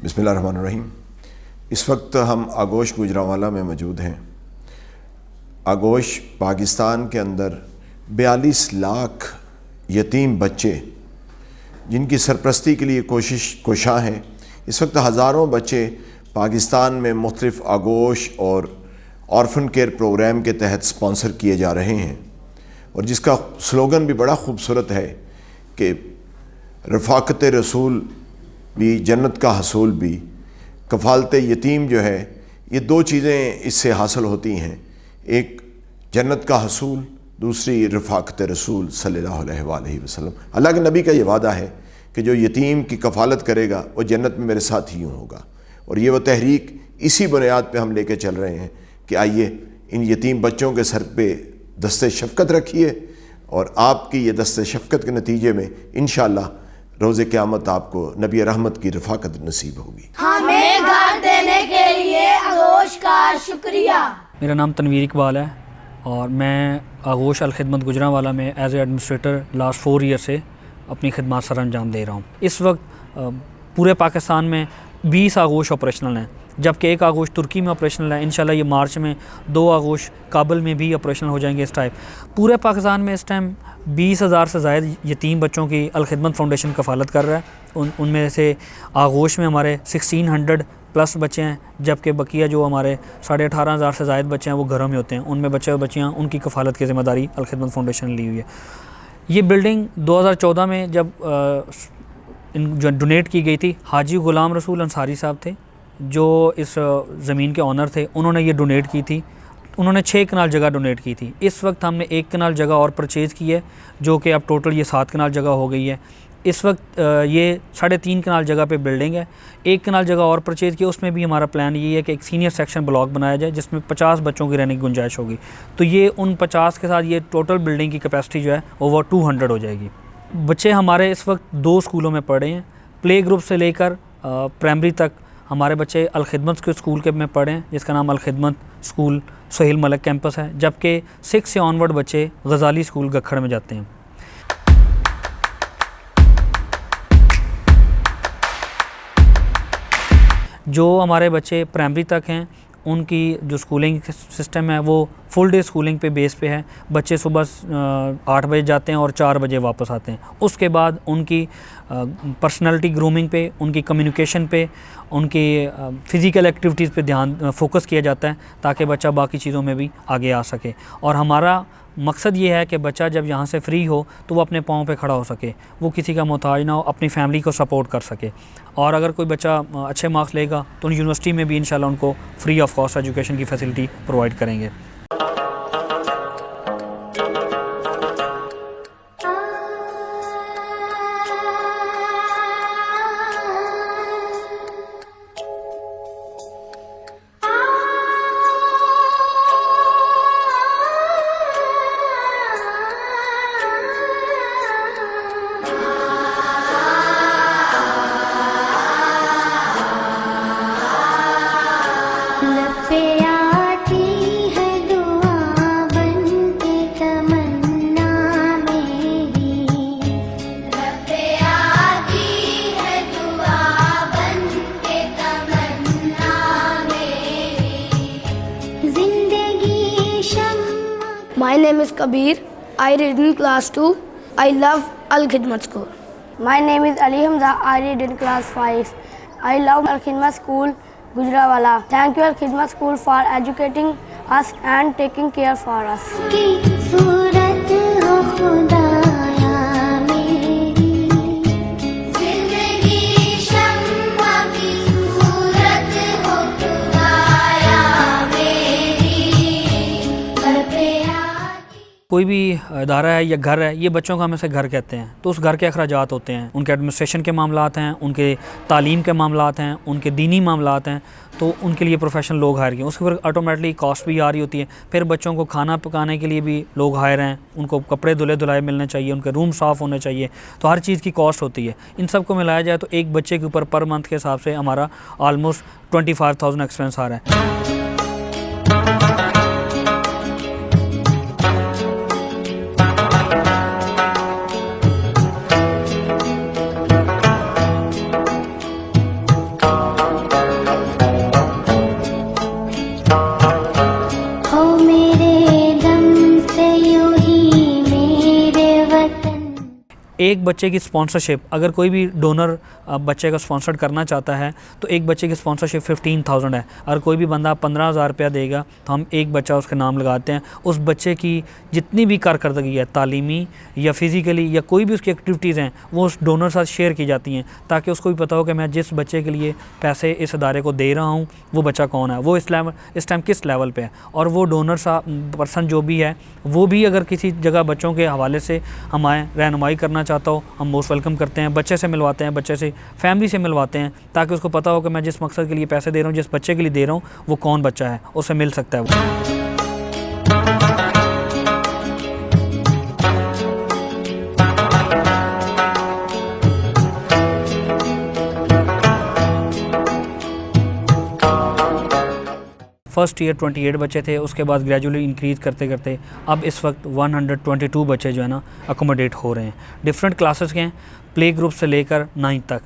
बिस्मिल्लाहिर्रहमानिर्रहीम। इस वक्त हम आगोश गुजरांवाला में मौजूद हैं। आगोश पाकिस्तान के अंदर 42 लाख यतीम बच्चे जिनकी सरपरस्ती के लिए कोशां हैं। इस वक्त हज़ारों बच्चे पाकिस्तान में मुख्तलिफ़ आगोश और ऑर्फन केयर प्रोग्राम के तहत स्पॉन्सर किए जा रहे हैं, और जिसका स्लोगन भी बड़ा खूबसूरत है कि रफ़ाक़त रसूल भी जन्नत का हसूल भी। कफ़ालत यतीम जो है, ये दो चीज़ें इससे हासिल होती हैं, एक जन्नत का हसूल, दूसरी रफ़ाक़त रसूल सल्लल्लाहु अलैहि वसल्लम। अल्लाह के नबी का ये वादा है कि जो यतीम की कफ़ालत करेगा वो जन्नत में मेरे साथ ही होगा। और ये वो तहरीक इसी बुनियाद पे हम लेके चल रहे हैं कि आइए इन यतीम बच्चों के सर पे दस्ते शफ़क़त रखिए, और आपकी ये दस्ते शफ़क़त के नतीजे में इंशाअल्लाह रोज़े क़यामत आपको नबी रहमत की रफ़ाक़त नसीब होगी। हमें घर देने के लिए आगोश का शुक्रिया। मेरा नाम तनवीर इकबाल है और मैं आगोश अल-खिदमत गुजरांवाला में as a administrator last 4 year से अपनी खिदमत सर अंजाम दे रहा हूँ। इस वक्त पूरे पाकिस्तान में 20 आगोश ऑपरेशनल हैं, जबकि एक आगोश तुर्की में ऑपरेशनल है। इंशाल्लाह ये मार्च में 2 आगोश काबुल में भी ऑपरेशनल हो जाएंगे। इस टाइप पूरे पाकिस्तान में इस टाइम 20,000 से ज़ायद यतीम बच्चों की अल-खिदमत फाउंडेशन कफ़ालत कर रहा है। उनमें से आगोश में हमारे 1600 प्लस बच्चे हैं, जबकि बकिया जो हमारे 18,500 से ज़ायद बच्चे हैं वो घरों में होते हैं। उनमें बच्चे और बच्चियाँ उनकी कफ़ालत की ज़िम्मेदारी अल-खिदमत फाउंडेशन ने ली हुई है। ये बिल्डिंग 2014 में जब जो डोनेट की गई थी, हाजी ग़ुलाम रसूल अंसारी साहब थे जो इस ज़मीन के ऑनर थे, उन्होंने ये डोनेट की थी। उन्होंने 6 कनाल जगह डोनेट की थी। इस वक्त हमने 1 कनाल जगह और परचेज़ की है, जो कि अब टोटल ये 7 कनाल जगह हो गई है। इस वक्त ये 3.5 कनाल जगह पे बिल्डिंग है। 1 कनाल जगह और परचेज़ की, उसमें भी हमारा प्लान ये है कि एक सीनियर सेक्शन ब्लॉक बनाया जाए जिसमें 50 बच्चों की रहने की गुंजाइश होगी। तो ये उन 50 के साथ ये टोटल बिल्डिंग की कैपेसिटी जो है ओवर 200 हो जाएगी। बच्चे हमारे इस वक्त 2 स्कूलों में पढ़े हैं। प्ले ग्रुप से लेकर प्राइमरी तक हमारे बच्चे अल-खिदमत के स्कूल के में पढ़े हैं, जिसका नाम अल-खिदमत स्कूल सुहेल मलिक कैंपस है, जबकि 6 से ऑनवर्ड बच्चे गज़ाली स्कूल गखड़ में जाते हैं। जो हमारे बच्चे प्राइमरी तक हैं उनकी जो स्कूलिंग सिस्टम है वो फुल डे स्कूलिंग पे बेस पे है। बच्चे सुबह 8 बजे जाते हैं और 4 बजे वापस आते हैं। उसके बाद उनकी पर्सनालिटी ग्रूमिंग पे, उनकी कम्युनिकेशन पे, उनकी फ़िज़िकल एक्टिविटीज़ पे ध्यान फोकस किया जाता है ताकि बच्चा बाकी चीज़ों में भी आगे आ सके। और हमारा मकसद ये है कि बच्चा जब यहाँ से फ्री हो तो वो अपने पाँव पे खड़ा हो सके, वो किसी का मोहताज ना हो, अपनी फैमिली को सपोर्ट कर सके। और अगर कोई बच्चा अच्छे मार्क्स लेगा तो यूनिवर्सिटी में भी इंशाल्लाह उनको फ्री ऑफ कॉस्ट एजुकेशन की फैसिलिटी प्रोवाइड करेंगे। My name is Kabir. I read in class 2. I love Al-Khidmat School. My name is Ali Hamza. I read in class 5. I love Al-Khidmat School, Gujranwala. Thank you Al-Khidmat School for educating us and taking care for us. कोई भी इदारा है या घर है, ये बच्चों को हम ऐसे घर कहते हैं, तो उस घर के अखराजात होते हैं, उनके एडमिनिस्ट्रेशन के मामलात हैं, उनके तालीम के मामलात हैं, उनके दीनी मामलात हैं, तो उनके लिए प्रोफेशनल लोग हायर किए। उसके फिर ऑटोमेटिकली कॉस्ट भी आ रही होती है। फिर बच्चों को खाना पकाने के लिए भी लोग हायर हैं, उनको कपड़े धुले धुलाए मिलने चाहिए, उनके रूम साफ़ होने चाहिए, तो हर चीज़ की कॉस्ट होती है। इन सब को मिलाया जाए तो एक बच्चे के ऊपर पर मंथ के हिसाब से हमारा ऑलमोस्ट 25,000 एक्सपेंस आ रहा है। एक बच्चे की स्पॉन्सरशिप, अगर कोई भी डोनर बच्चे का स्पॉन्सर करना चाहता है तो एक बच्चे की स्पॉन्सरशिप 15,000 है। अगर कोई भी बंदा 15,000 रुपया देगा तो हम एक बच्चा उसके नाम लगाते हैं। उस बच्चे की जितनी भी कारकर्दगी है, तालीमी या फिज़िकली या कोई भी उसकी एक्टिविटीज़ हैं, वो उस डोनर साथ शेयर की जाती हैं, ताकि उसको भी पता हो कि मैं जिस बच्चे के लिए पैसे इस अदारे को दे रहा हूँ वो बच्चा कौन है, वो इस टाइम किस लेवल पे है। और वो डोनर पर्सन जो भी है वो भी अगर किसी जगह बच्चों के हवाले से हमारे रहनुमाई करना चाहता हो, हम मोस्ट वेलकम करते हैं। बच्चे से मिलवाते हैं, बच्चे से फैमिली से मिलवाते हैं, ताकि उसको पता हो कि मैं जिस मकसद के लिए पैसे दे रहा हूँ, जिस बच्चे के लिए दे रहा हूँ, वो कौन बच्चा है, उससे मिल सकता है वो। फर्स्ट ईयर 28 बच्चे थे, उसके बाद ग्रेजुअली इंक्रीज़ करते करते अब इस वक्त 122 बच्चे जो है ना अकोमोडेट हो रहे हैं। डिफरेंट क्लासेस के हैं, प्ले ग्रुप से लेकर 9th तक।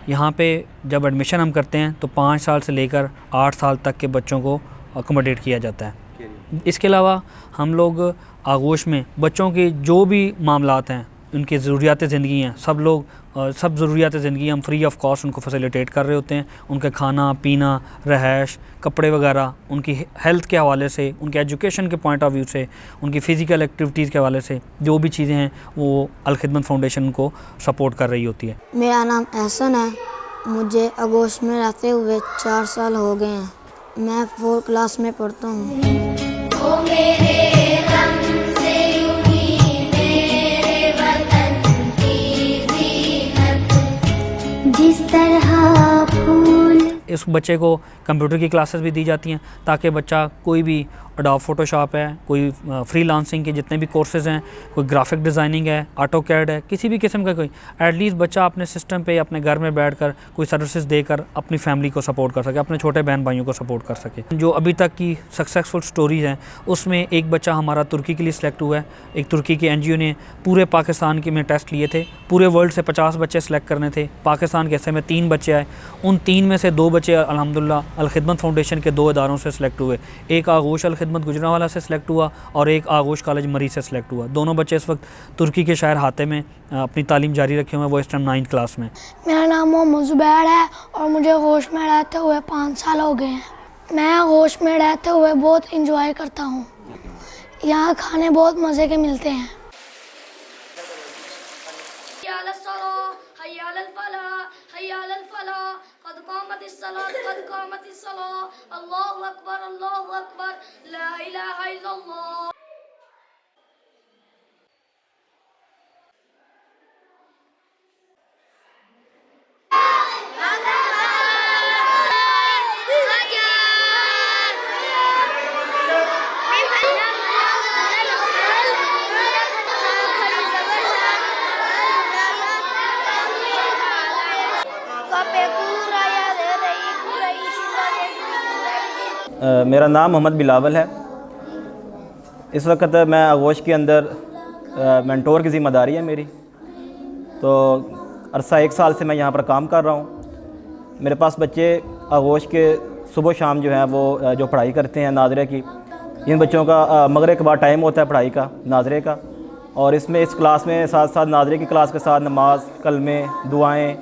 यहाँ पे जब एडमिशन हम करते हैं तो 5 साल से लेकर 8 साल तक के बच्चों को अकोमोडेट किया जाता है। इसके अलावा हम लोग आगोश में बच्चों के जो भी मामलात हैं, उनकी ज़रूरियात ज़िंदगी हैं, सब ज़रूरियात ज़िंदगी हम फ्री ऑफ कॉस्ट उनको फैसिलिटेट कर रहे होते हैं। उनका खाना पीना, रहायश, कपड़े वगैरह, उनकी हेल्थ के हवाले से, उनके एजुकेशन के पॉइंट ऑफ व्यू से, उनकी फ़िज़िकल एक्टिविटीज़ के हवाले से जो भी चीज़ें हैं वो अल खिदमत फाउंडेशन उनको सपोर्ट कर रही होती है। मेरा नाम एहसन है। मुझे आगोश में रहते हुए 4 साल हो गए हैं। मैं 4th क्लास में पढ़ता हूँ। जिस तरह फूल, इस बच्चे को कंप्यूटर की क्लासेस भी दी जाती हैं, ताकि बच्चा कोई भी अडोब फोटोशॉप है, कोई फ्रीलांसिंग के जितने भी कोर्सेज़ हैं, कोई ग्राफिक डिज़ाइनिंग है, ऑटोकैड है, किसी भी किस्म का कोई एटलीस्ट बच्चा अपने सिस्टम पे अपने घर में बैठकर कोई सर्विसेज देकर अपनी फैमिली को सपोर्ट कर सके, अपने छोटे बहन भाइयों को सपोर्ट कर सके। जो अभी तक की सक्सेसफुल स्टोरीज़ हैं उसमें एक बच्चा हमारा तुर्की के लिए सिलेक्ट हुआ है। एक तुर्की के NGO ने पूरे पाकिस्तान के में टेस्ट लिए थे, पूरे वर्ल्ड से 50 बच्चे सेलेक्ट करने थे। पाकिस्तान के हिस्से में 3 बच्चे आए, उन 3 में से 2 बच्चे अल्हम्दुलिल्लाह अल खिदमत फाउंडेशन के 2 इदारों से सिलेक्ट हुए। एक आगोश अल खिदमत गुजरांवाला से सिलेक्ट हुआ और एक आगोश कॉलेज मरी से सिलेक्ट हुआ। दोनों बच्चे इस वक्त तुर्की के शहर हाते में अपनी तालीम जारी रखे हुए हैं। वो इस टाइम 9th क्लास में। मेरा नाम मोहम्मद ज़ुबैर है और मुझे आगोश में रहते हुए 5 साल हो गए हैं। मैं आगोश में रहते हुए बहुत इंजॉय करता हूँ। यहाँ खाने बहुत मज़े के मिलते हैं। मेरा नाम मोहम्मद बिलावल है। इस वक्त मैं आगोश के अंदर मेंटोर की ज़िम्मेदारी है मेरी। तो अरसा 1 साल से मैं यहाँ पर काम कर रहा हूँ। मेरे पास बच्चे आगोश के सुबह शाम जो है वो जो पढ़ाई करते हैं नाज़रे की, इन बच्चों का मगरिब के बाद टाइम होता है पढ़ाई का, नाज़रे का। और इसमें इस क्लास में साथ साथ नाज़रे की क्लास के साथ नमाज, कलमे, दुआएँ,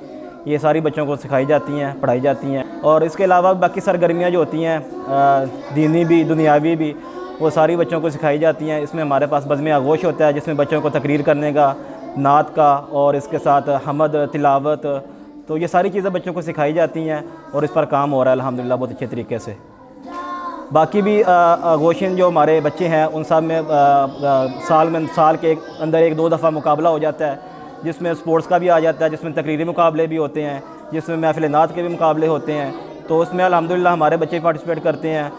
ये सारी बच्चों को सिखाई जाती हैं, पढ़ाई जाती हैं। और इसके अलावा बाकी सरगर्मियाँ जो होती हैं दीनी भी दुनियावी भी, वो सारी बच्चों को सिखाई जाती हैं। इसमें हमारे पास बज़्म आगोश होता है जिसमें बच्चों को तकरीर करने का, नात का और इसके साथ हमद, तिलावत, तो ये सारी चीज़ें बच्चों को सिखाई जाती हैं और इस पर काम हो रहा है अल्हम्दुलिल्लाह बहुत अच्छे तरीके से। बाकी भी आगोशिन जो हमारे बच्चे हैं उन सब में साल के अंदर 1-2 दफ़ा मुकाबला हो जाता है, जिसमें स्पोर्ट्स का भी आ जाता है, जिसमें तकरीरी मुकाबले भी होते हैं, जिसमें महफ़िल नात के भी मुकाबले होते हैं। तो उसमें अल्हम्दुलिल्लाह हमारे बच्चे पार्टिसिपेट करते हैं।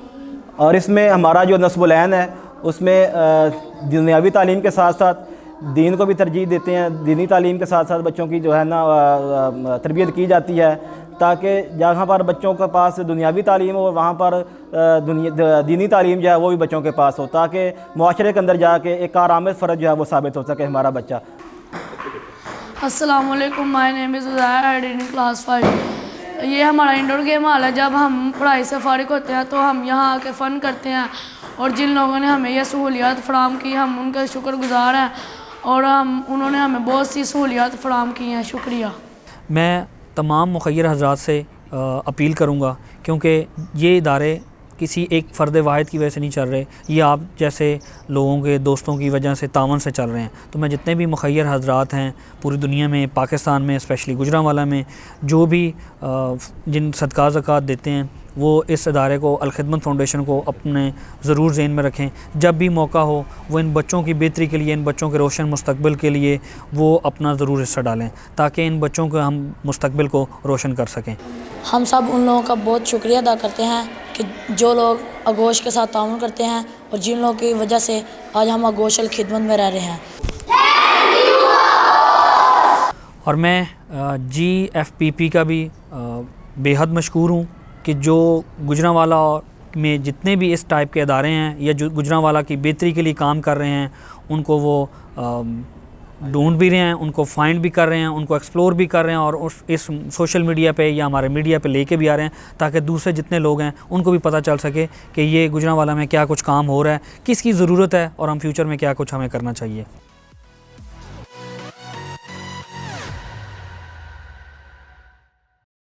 और इसमें हमारा जो नस्बुल-ऐन है उसमें दुनियावी तालीम के साथ साथ दीन को भी तरजीह देते हैं। दीनी तालीम के साथ साथ बच्चों की जो है ना तरबियत की जाती है, ताकि जहाँ पर बच्चों के पास दुनियावी तालीम हो वहाँ पर दीनी तालीम जो है वो भी बच्चों के पास हो, ताकि मुआशरे के अंदर जाके एक कारआमद फ़र्द जो है वो साबित हो सके हमारा बच्चा। अस्सलाम वालेकुम, my name is Uzair, I read in class 5। ये हमारा इंडोर गेम हॉल है। जब हम पढ़ाई से फ़ारिग होते हैं तो हम यहाँ आके फ़न करते हैं और जिन लोगों ने हमें यह सहूलियत फ़राहम की हम उनका शुक्रगुज़ार हैं। और उन्होंने हमें बहुत सी सहूलियात फराहम की हैं। शुक्रिया। मैं तमाम मुखय्यर हज़रात से अपील करूँगा, क्योंकि ये इदारे किसी एक फ़र्द वाहिद की वजह से नहीं चल रहे, ये आप जैसे लोगों के दोस्तों की वजह से तावन से चल रहे हैं। तो मैं जितने भी मुखय्यर हज़रात हैं पूरी दुनिया में, पाकिस्तान में, स्पेशली गुजरांवाला में, जो भी जिन सदका ज़कात देते हैं वो इस इदारे को, अल खिदमत फाउंडेशन को अपने ज़रूर ज़हन में रखें। जब भी मौका हो वो इन बच्चों की बेहतरी के लिए, इन बच्चों के रोशन मुस्तकबिल के लिए वो अपना ज़रूर हिस्सा डालें, ताकि इन बच्चों के हम मुस्तकबिल को रोशन कर सकें। हम सब उन लोगों का बहुत शुक्रिया अदा करते हैं कि जो लोग आगोश के साथ ताउन करते हैं और जिन लोगों की वजह से आज हम आगोश अल खिदमत में रह रहे हैं। और मैं GFPP का भी बेहद मशकूर हूँ कि जो गुजरांवाला में जितने भी इस टाइप के अदारे हैं या जो गुजरांवाला की बेहतरी के लिए काम कर रहे हैं, उनको वो ढूंढ भी रहे हैं, उनको फाइंड भी कर रहे हैं, उनको एक्सप्लोर भी कर रहे हैं और इस सोशल मीडिया पे या हमारे मीडिया पे लेके भी आ रहे हैं, ताकि दूसरे जितने लोग हैं उनको भी पता चल सके कि ये गुजरांवाला में क्या कुछ काम हो रहा है, किसकी ज़रूरत है और हम फ्यूचर में क्या कुछ हमें करना चाहिए।